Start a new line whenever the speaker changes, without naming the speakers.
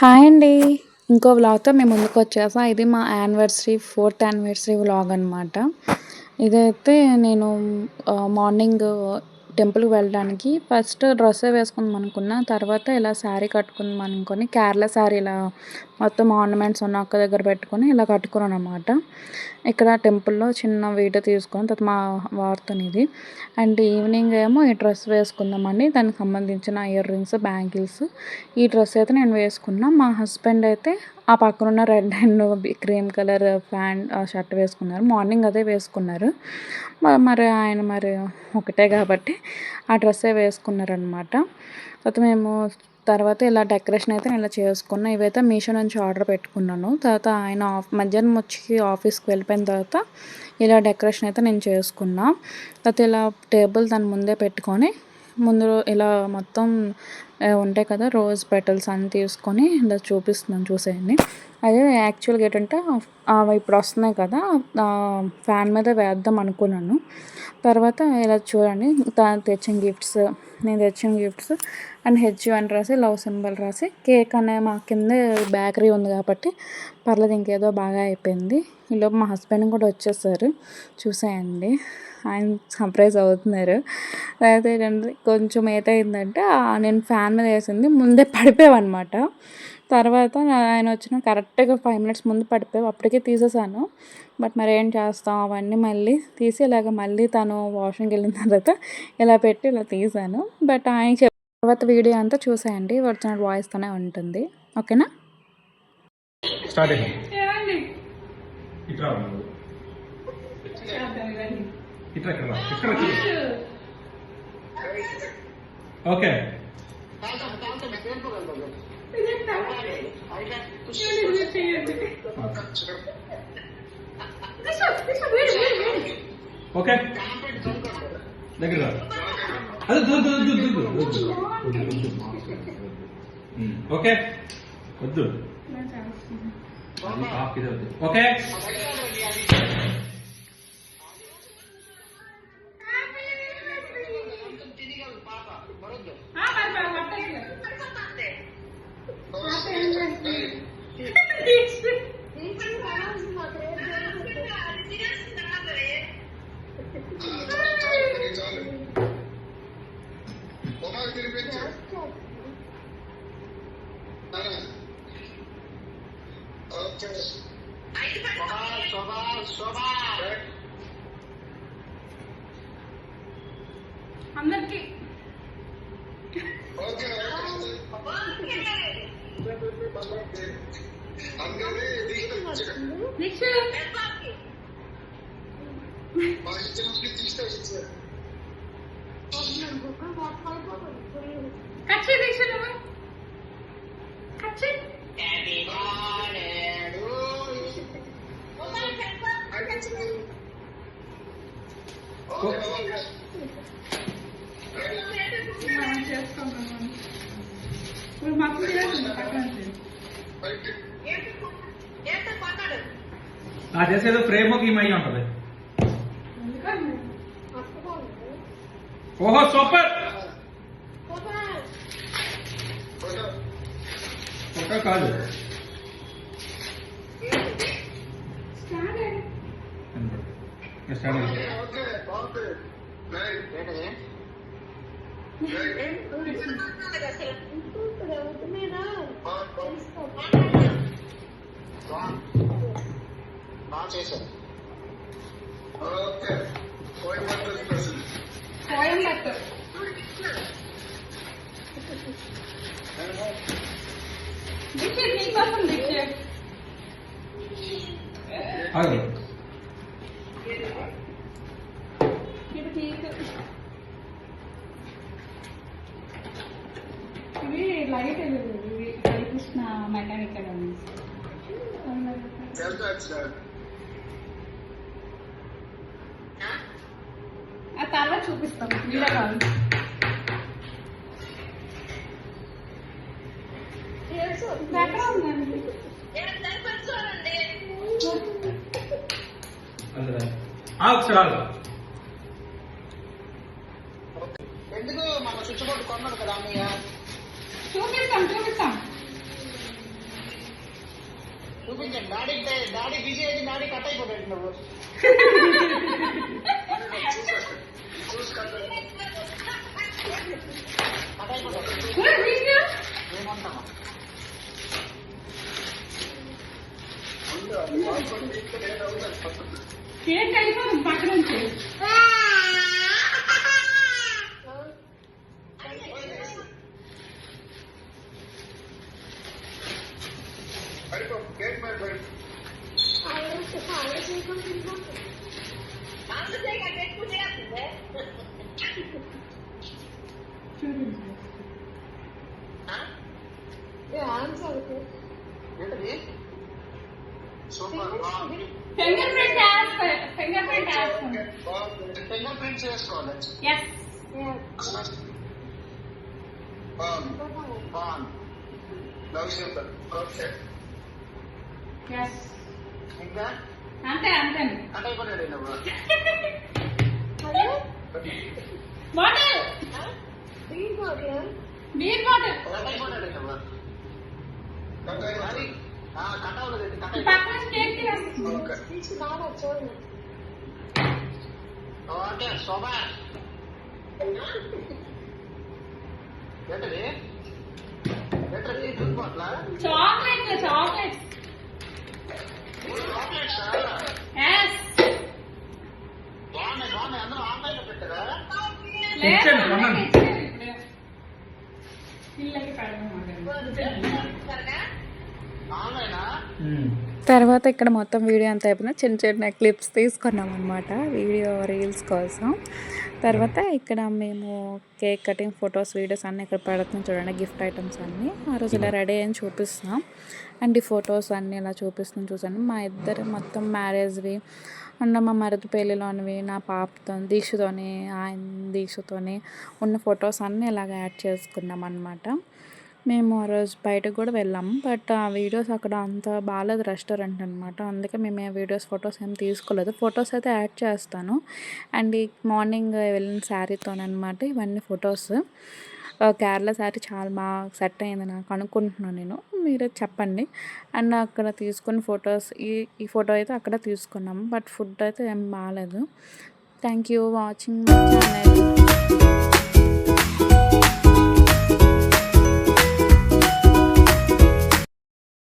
Hi అండి. ఇంకో వ్లాగ్‌తో మేము ముందుకొచ్చేసా. ఇది మా యానివర్సరీ 4th యానివర్సరీ వ్లాగ్ అనమాట. ఇదైతే నేను మార్నింగ్ టెంపుల్‌కి వెళ్ళడానికి ఫస్ట్ డ్రెస్సే వేసుకుందాం అనుకున్నా. తర్వాత ఇలా శారీ కట్టుకుందాం అనుకోని కేరళ శారీ ఇలా మొత్తం ఆర్నమెంట్స్ ఉన్న ఒక్క దగ్గర పెట్టుకొని ఇలా కట్టుకున్నాననమాట. ఇక్కడ టెంపుల్‌లో చిన్న వీడియో తీసుకొని తర్వాత మా వారితోనిది. అండ్ ఈవినింగ్ ఏమో ఈ డ్రెస్ వేసుకుందామని దానికి సంబంధించిన ఇయర్ రింగ్స్, బ్యాంగిల్స్ ఈ డ్రెస్ అయితే నేను వేసుకున్నా. మా హస్బెండ్ అయితే ఆ పక్కనున్న red and cream colour shirt వేసుకున్నారు. మార్నింగ్ అదే వేసుకున్నారు. మరి ఆయన ఒకటే కాబట్టి ఆ డ్రెస్సే వేసుకున్నారనమాట. తర్వాత ఇలా డెకరేషన్ అయితే నేను ఇలా చేసుకున్నా. ఇవైతే మీషో నుంచి ఆర్డర్ పెట్టుకున్నాను. తర్వాత ఆయన మధ్యాహ్నం వచ్చి ఆఫీస్‌కి వెళ్ళిపోయిన తర్వాత ఇలా డెకరేషన్ అయితే నేను చేసుకున్నా. తర్వాత ఇలా టేబుల్ దాని ముందే పెట్టుకొని ముందు ఇలా మొత్తం ఉంటాయి కదా రోజ్ పెటల్స్ అన్నీ తీసుకొని ఇలా చూపిస్తున్నాను చూసేయండి. అదే యాక్చువల్‌గా ఏంటంటే ఇప్పుడు వస్తున్నాయి కదా ఫ్యాన్ మీద వేద్దాం అనుకున్నాను. తర్వాత ఇలా చూడండి నేను తెచ్చిన గిఫ్ట్స్ అండ్ హెచ్1 రాసి లవ్ సింబల్ రాసి కేక్ అనే మా కింద బేకరీ ఉంది కాబట్టి పర్లేదు ఇంకేదో బాగా అయిపోయింది. ఈలోపు మా హస్బెండ్ కూడా వచ్చేసారు చూసేయండి. ఆయన సర్ప్రైజ్ అవుతున్నారు. అయితే కొంచెం ఏటయిందంటే నేను ఫ్యాన్ మీద వేసింది ముందే పడిపోయావన్నమాట. తర్వాత ఆయన వచ్చిన కరెక్ట్‌గా 5 మినిట్స్ ముందు పడిపోయావు. అప్పటికే తీసేసాను. బట్ మరి ఏం చేస్తాం అవన్నీ మళ్ళీ తీసి ఇలాగ మళ్ళీ తను వాష్‌రూమ్‌కి వెళ్ళిన తర్వాత ఇలా పెట్టి ఇలా తీసాను. బట్ ఆయన తర్వాత వీడియో అంతా చూసేయండి. ఒరిజినల్ వాయిస్తోనే ఉంటుంది. ఓకేనా?
స్టార్ట్ ఓకే ఓకే దగ్గర అది ఓకే వద్దు ఓకే
అందరికి
చేసేదో ఫ్రేమ్ ఈ మయ్య ఉంటుంది. ఓహో సూపర్ ఫోటో కాదు చేశారు. ఓకే
ఇవి లైట్ ఇవి కృష్ణ మెకానికల్ అని ఆ తర్వాత చూపిస్తాం వీడియో కాల్.
ఒకసారి
ఎందుకు మన స్విచ్ బోర్డు కొన్నాడు కదా అన్నయ్య.
చూపిస్తాం
చూపించండి డాడీ డాడీ బిజీ అయితే డాడీ కట్ అయిపోతాడు నువ్వు కట్ అయిపోతాడు ఏమంటామా
కేక్ అయిపోయింది పక్క నుంచి ఫింగర్
ప్రింట్స్ వేసుకోవాలి
ఎస్ ఎస్
ఇంకా
అంతే అంతే
కట్ అయిపోయాడు నువ్వు
బాటిల్ బీర్ బాటిల్
కట్ అయిపోయాడు నువ్వు కట్ అవ్వలేదు కట్
పక్క నుంచి కేక్
ఓకే శోభ ఏంటది ఏంటది జ్యూస్ బాట్ల
చాక్లెట్ చాక్లెట్స్
చాక్లెట్స్
ఎస్
బాగున్నాయి బాగున్నాయి అందరూ ఆన్లైన్ లో పెట్టారా
పిల్లకి పెడదాం
ఆన్లైనా
తర్వాత ఇక్కడ మొత్తం వీడియో అంతా అయిపోయినా చిన్న చిన్న క్లిప్స్ తీసుకున్నాం అనమాట వీడియో రీల్స్ కోసం. తర్వాత ఇక్కడ మేము కేక్ కటింగ్ ఫొటోస్ వీడియోస్ అన్నీ ఇక్కడ పెడుతున్నాం చూడండి, గిఫ్ట్ ఐటమ్స్ అన్నీ. ఆ రోజు ఇలా రెడీ అని చూపిస్తున్నాం అండ్ ఈ ఫొటోస్ అన్నీ ఇలా చూపిస్తున్నాం చూసాను. మా ఇద్దరు మొత్తం మ్యారేజ్వి అండ్ మా మరిది పెళ్ళిలోనివి, నా పాపతో దీక్షతోని ఆయన దీక్షతోని ఉన్న ఫొటోస్ అన్నీ ఇలాగ యాడ్ చేసుకున్నాం అనమాట. మేము ఆ రోజు బయటకు కూడా వెళ్ళాము, బట్ ఆ వీడియోస్ అక్కడ అంత బాగాలేదు, రెస్టారెంట్ అనమాట. అందుకే మేము ఆ వీడియోస్ ఫొటోస్ ఏం తీసుకోలేదు. ఫొటోస్ అయితే యాడ్ చేస్తాను. అండ్ ఈ మార్నింగ్ వెళ్ళిన శారీతోనమాట ఇవన్నీ ఫొటోస్. కేరళ శారీ చాలా బాగా సెట్ అయింది నాకు అనుకుంటున్నాను నేను, మీరే చెప్పండి. అండ్ అక్కడ తీసుకున్న ఫొటోస్ ఈ ఫోటో అయితే అక్కడ తీసుకున్నాము, బట్ ఫుడ్ అయితే ఏం బాగాలేదు. Thank you watching my channel.